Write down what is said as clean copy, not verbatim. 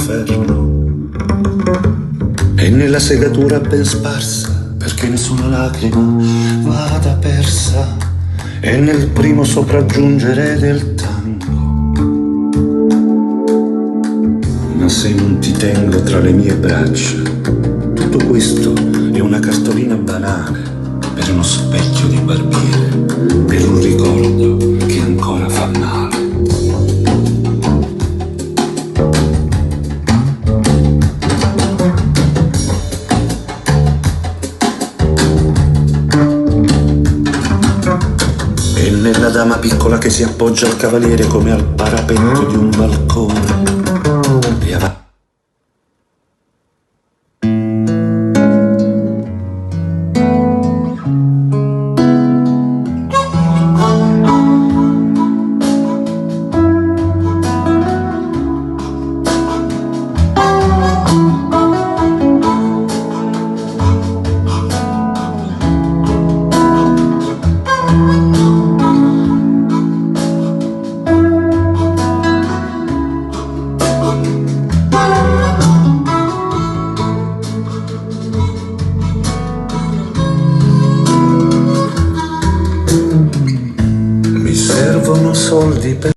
l'inferno. E nella segatura ben sparsa, perché nessuna lacrima vada persa, e nel primo sopraggiungere del tango. Ma se non ti tengo tra le mie braccia, tutto questo è una cartolina banale per uno specchio di barbiere, per un ricordo che ancora fa male. E nella dama piccola che si appoggia al cavaliere come al parapetto di un balcone. E avanti. Mi servono soldi per